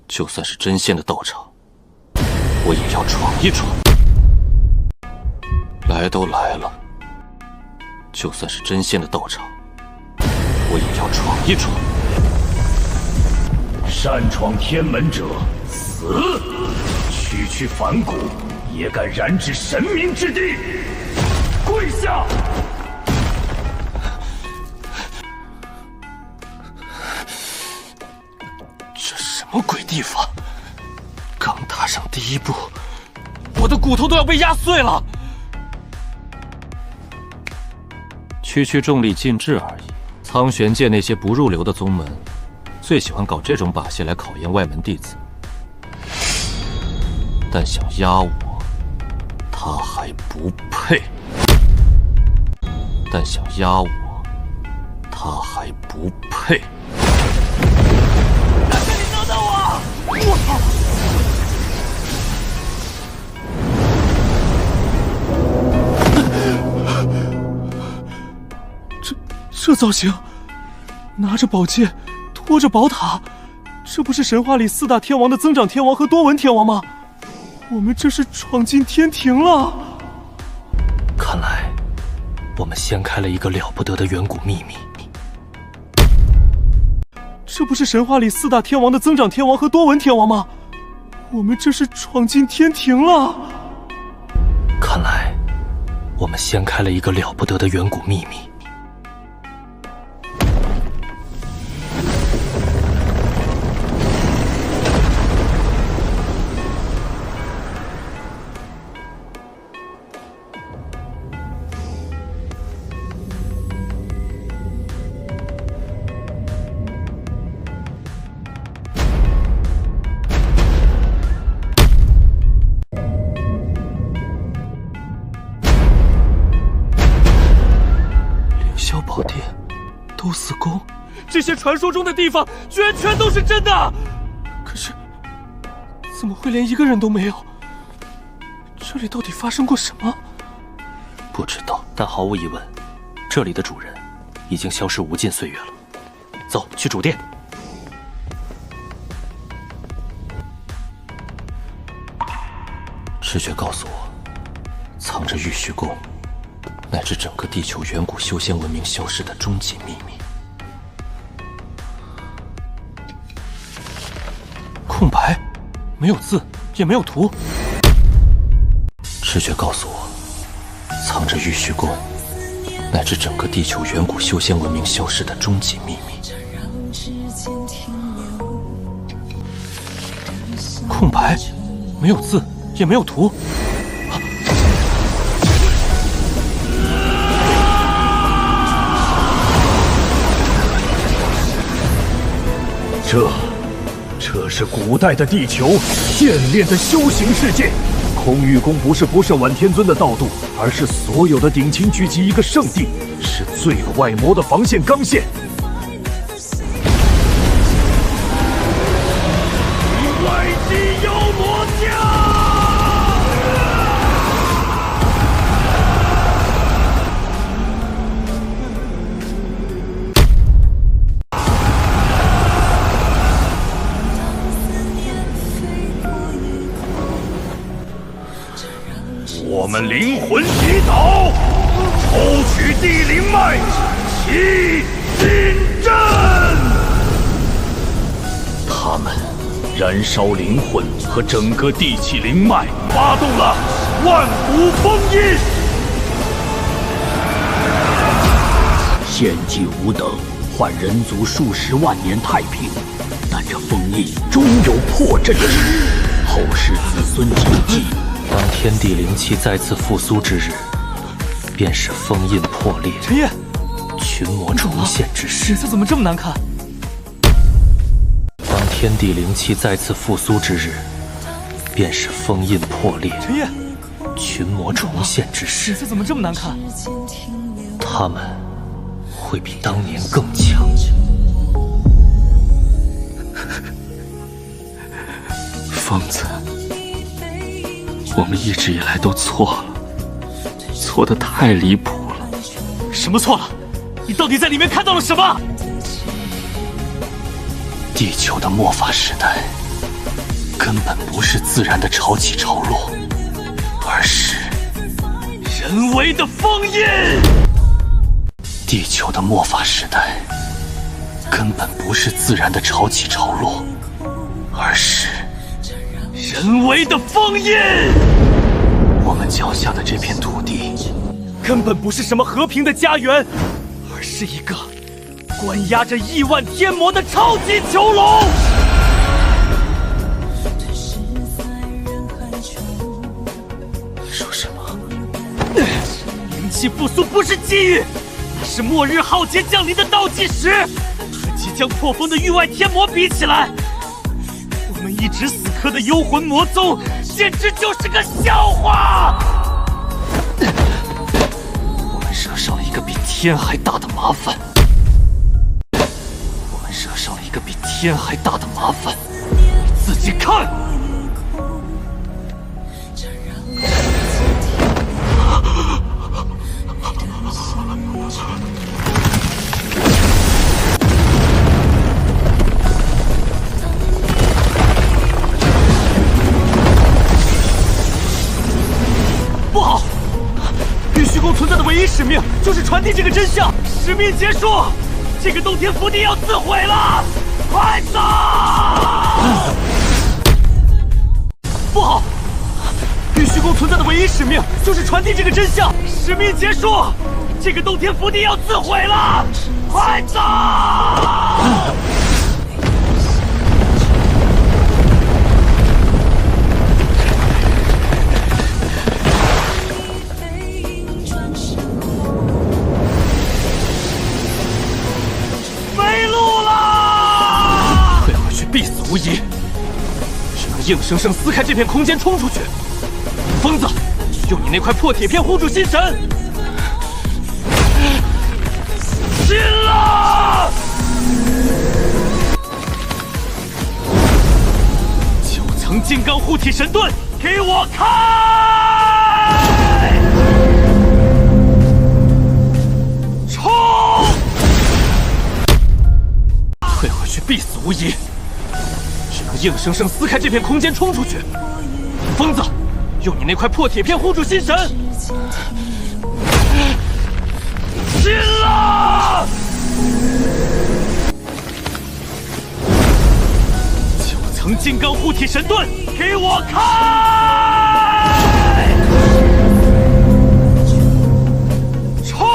就算是真仙的道场，我也要闯一闯。来都来了，就算是真仙的道场，我也要闯一闯。擅闯天门者死！区区凡骨也敢染指神明之地，跪下！这什么鬼地方？刚踏上第一步，我的骨头都要被压碎了。区区重力禁制而已。苍玄界那些不入流的宗门，最喜欢搞这种把戏来考验外门弟子。但想压我，他还不配。但想压我，他还不配。你等等我！我操！这造型，拿着宝剑，拖着宝塔，这不是神话里4大天王的增长天王和多闻天王吗？我们这是闯进天庭了。看来，我们掀开了一个了不得的远古秘密。这不是神话里4大天王的增长天王和多闻天王吗？我们这是闯进天庭了。看来，我们掀开了一个了不得的远古秘密。宝殿、都司宫，这些传说中的地方居然全都是真的。可是，怎么会连一个人都没有？这里到底发生过什么？不知道，但毫无疑问，这里的主人已经消失无尽岁月了。走，去主殿。赤血告诉我，藏着玉虚宫乃至整个地球远古修仙文明消失的终极秘密。空白，没有字，也没有图。赤血告诉我，藏着玉虚宫乃至整个地球远古修仙文明消失的终极秘密。空白，没有字，也没有图。这是古代的地球炼炼的修行世界。空玉宫不是不胜晚天尊的道度，而是所有的顶亲聚集一个圣地，是最坏魔的防线刚线。外击妖魔将！我们灵魂洗澡，抽取地灵脉，起心阵。他们燃烧灵魂和整个地气灵脉，发动了万古封印。献祭无等，换人族数十万年太平，但这封印终有破阵之日，后世子孙谨记。当天地灵气再次复苏之日，便是封印破裂，陈烨，群魔重现之时。脸色怎么这么难看？当天地灵气再次复苏之日，便是封印破裂，陈烨，群魔重现之时。脸色怎么这么难看？他们会比当年更强。疯子。我们一直以来都错了，错得太离谱了。什么错了？你到底在里面看到了什么？地球的末法时代根本不是自然的潮起潮落，而是人为的封印。地球的末法时代根本不是自然的潮起潮落，而是人为的封印。我们脚下的这片土地根本不是什么和平的家园，而是一个关押着亿万天魔的超级囚笼。说什么？灵气复苏不是机遇，那是末日浩劫降临的倒计时。和即将破封的域外天魔比起来，我们一直死磕的幽魂魔宗简直就是个笑话。我们惹上了一个比天还大的麻烦。我们惹上了一个比天还大的麻烦。你自己看。不好！玉虚宫存在的唯一使命就是传递这个真相。使命结束，这个洞天福地要自毁了！快走！不好！玉虚宫存在的唯一使命就是传递这个真相。使命结束，这个洞天福地要自毁了！快走！必死无疑，只能硬生生撕开这片空间冲出去。疯子，用你那块破铁片护住心神！进了！9层金刚护体神盾，给我开！冲！退回去必死无疑。硬生生撕开这片空间冲出去！疯子，用你那块破铁片护住心神！进了！9层金刚护体神盾，给我开！冲！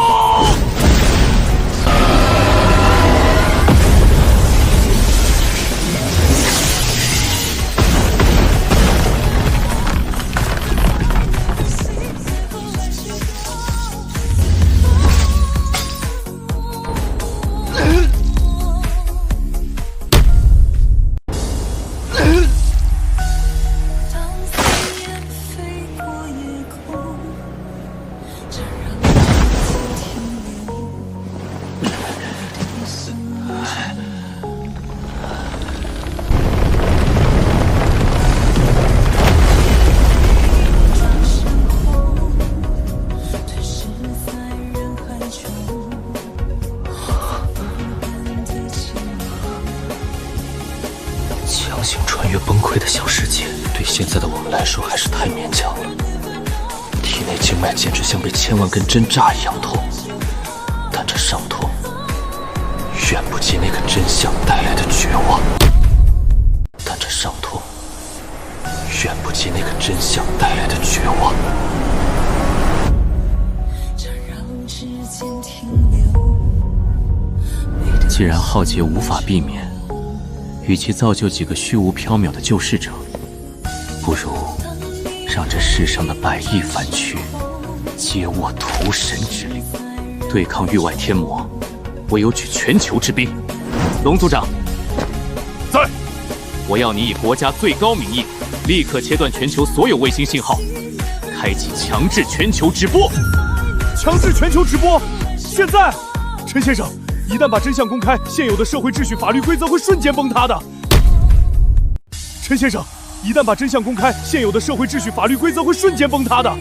强行穿越崩溃的小世界，对现在的我们来说还是太勉强了。体内经脉简直像被1000万根针扎一样痛，但这伤痛远不及那个真相带来的绝望。但这伤痛远不及那个真相带来的绝望。既然浩劫无法避免，与其造就几个虚无缥缈的救世者，不如让这世上的100亿凡躯皆握屠神之力，对抗域外天魔，唯有举全球之兵。龙族长，在。我要你以国家最高名义，立刻切断全球所有卫星信号，开启强制全球直播。强制全球直播？现在？陈先生，一旦把真相公开，现有的社会秩序、法律规则会瞬间崩塌的。陈先生，一旦把真相公开，现有的社会秩序、法律规则会瞬间崩塌的。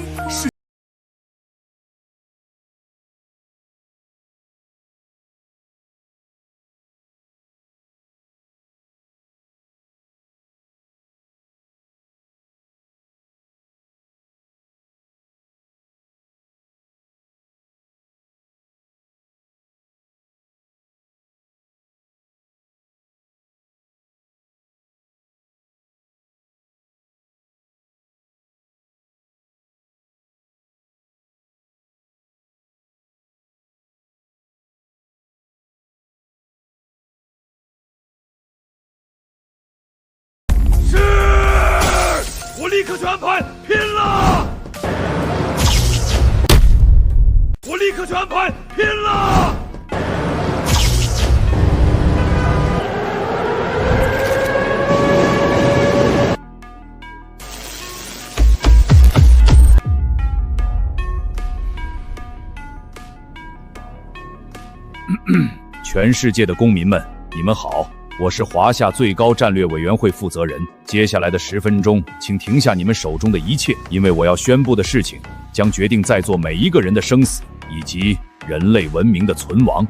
我立刻去安排，拼了！我立刻去安排，拼了！全世界的公民们，你们好。我是华夏最高战略委员会负责人。接下来的10分钟，请停下你们手中的一切，因为我要宣布的事情将决定在座每一个人的生死，以及人类文明的存亡。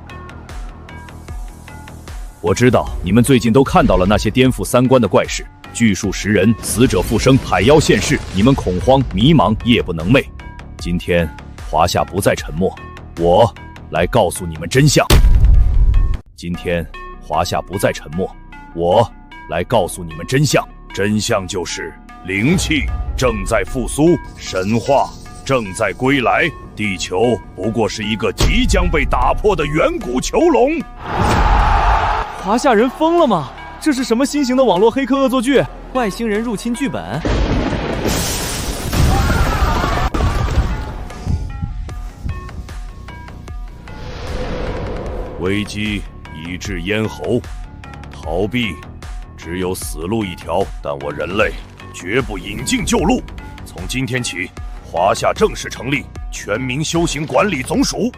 我知道你们最近都看到了那些颠覆三观的怪事，巨树食人，死者复生，海妖现世，你们恐慌迷茫，夜不能寐。今天华夏不再沉默，我来告诉你们真相。今天华夏不再沉默，我来告诉你们真相。真相就是灵气正在复苏，神话正在归来，地球不过是一个即将被打破的远古囚笼。华夏人疯了吗？这是什么新型的网络黑客恶作剧？外星人入侵剧本？危机已至咽喉，逃避只有死路一条。但我人类绝不引进旧路。从今天起，华夏正式成立全民修行管理总署。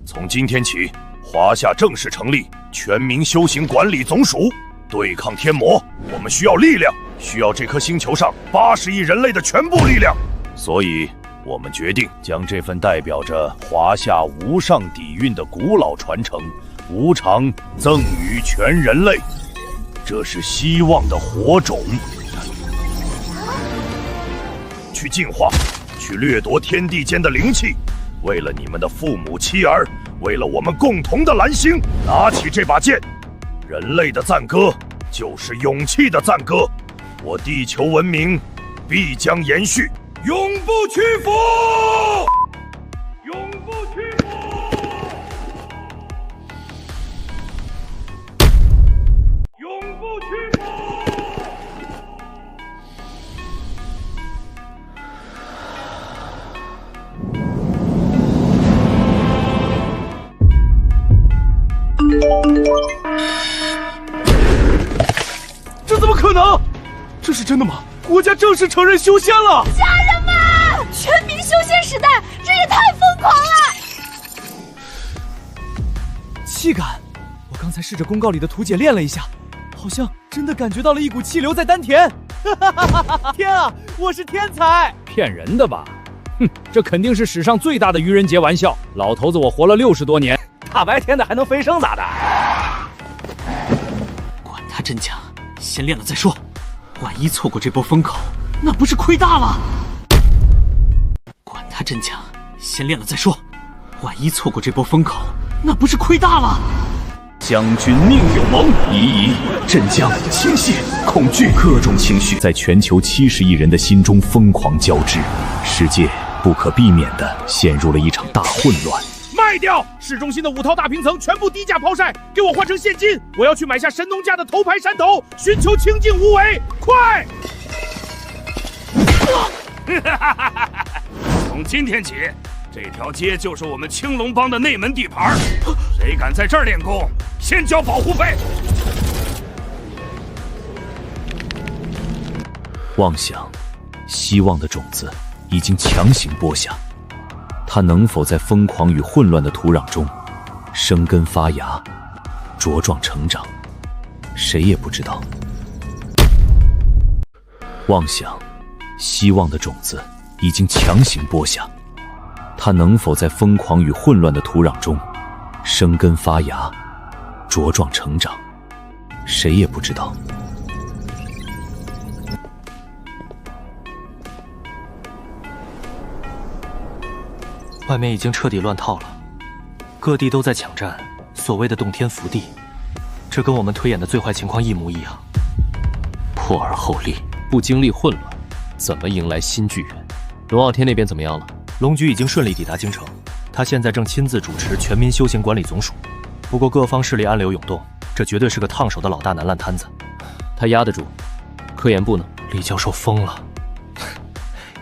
从今天起，华夏正式成立全民修行管理总署。对抗天魔，我们需要力量，需要这颗星球上80亿人类的全部力量。所以我们决定将这份代表着华夏无上底蕴的古老传承无偿赠予全人类。这是希望的火种。去进化，去掠夺天地间的灵气。为了你们的父母妻儿，为了我们共同的蓝星，拿起这把剑。人类的赞歌就是勇气的赞歌，我地球文明必将延续，永不屈服，永不屈服。这怎么可能？这是真的吗？国家正式承认修仙了！家人们，全民修仙时代，这也太疯狂了！气感，我刚才试着公告里的图解练了一下，好像真的感觉到了一股气流在丹田。天啊，我是天才！骗人的吧？哼，这肯定是史上最大的愚人节玩笑。老头子，我活了60多年，大白天的还能飞升咋的？管他真假，先练了再说。万一错过这波风口，那不是亏大了？管他真假，先练了再说。万一错过这波风口，那不是亏大了？将军宁有盟，疑镇江倾泻，恐惧各种情绪在全球70亿人的心中疯狂交织，世界不可避免地陷入了一场大混乱。卖掉市中心的5套大平层，全部低价抛售，给我换成现金！我要去买下神农架的头牌山头，寻求清净无为，快！从今天起，这条街就是我们青龙帮的内门地盘，谁敢在这儿练功，先交保护费。妄想，希望的种子已经强行播下。它能否在疯狂与混乱的土壤中生根发芽、茁壮成长，谁也不知道。妄想，希望的种子已经强行播下，它能否在疯狂与混乱的土壤中生根发芽、茁壮成长，谁也不知道。外面已经彻底乱套了，各地都在抢占所谓的洞天福地，这跟我们推演的最坏情况一模一样。破而后立，不经历混乱，怎么迎来新纪元？龙傲天那边怎么样了？龙局已经顺利抵达京城，他现在正亲自主持全民修行管理总署。不过各方势力暗流涌动，这绝对是个烫手的老大难烂摊子。他压得住。科研部呢？李教授疯了。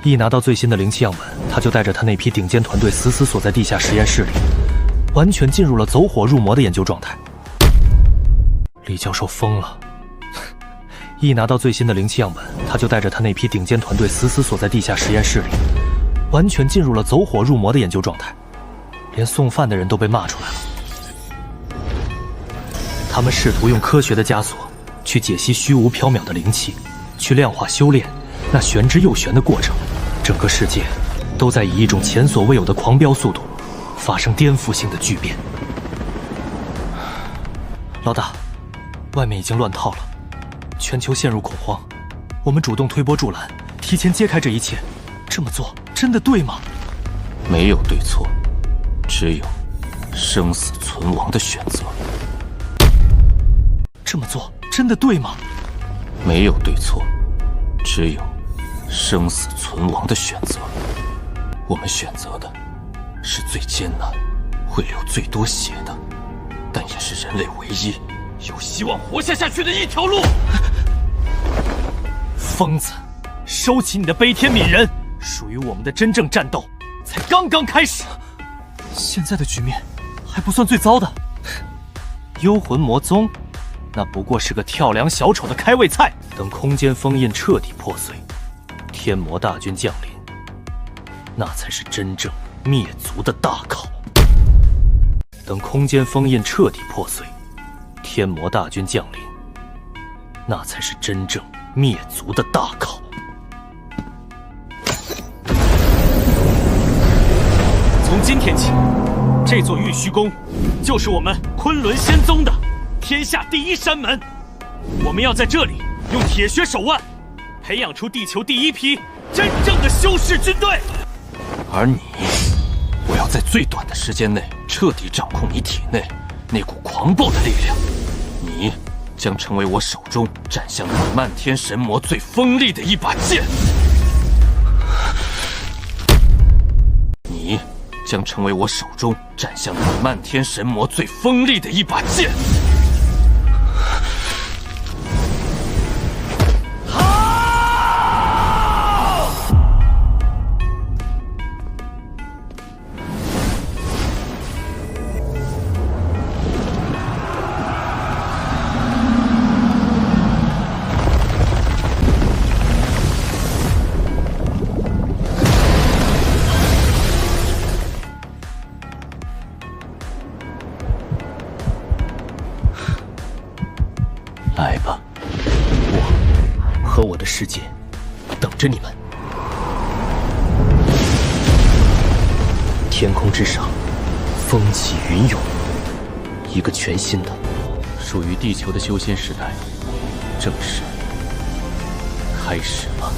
一拿到最新的灵气样本，他就带着他那批顶尖团队死死锁在地下实验室里，完全进入了走火入魔的研究状态。李教授疯了。一拿到最新的灵气样本，他就带着他那批顶尖团队死死锁在地下实验室里，完全进入了走火入魔的研究状态，连送饭的人都被骂出来了。他们试图用科学的枷锁去解析虚无缥缈的灵气，去量化修炼那玄之又玄的过程。整个世界都在以一种前所未有的狂飙速度发生颠覆性的巨变。老大，外面已经乱套了，全球陷入恐慌，我们主动推波助澜，提前揭开这一切，这么做真的对吗？没有对错，只有生死存亡的选择。这么做真的对吗？没有对错，只有生死存亡的选择。我们选择的是最艰难、会流最多血的，但也是人类唯一有希望活下去的一条路。疯子，收起你的悲天悯人，属于我们的真正战斗才刚刚开始。现在的局面还不算最糟的，幽魂魔宗那不过是个跳梁小丑的开胃菜。等空间封印彻底破碎，天魔大军降临，那才是真正灭族的大考。等空间封印彻底破碎，天魔大军降临，那才是真正灭族的大考。从今天起，这座玉虚宫就是我们昆仑仙宗的天下第一山门。我们要在这里用铁血手腕培养出地球第一批真正的修士军队。而你，我要在最短的时间内彻底掌控你体内那股狂暴的力量。你将成为我手中斩向那漫天神魔最锋利的一把剑。你将成为我手中斩向那漫天神魔最锋利的一把剑。来吧，我和我的世界等着你们。天空之上，风起云涌，一个全新的、属于地球的修仙时代正式开始了。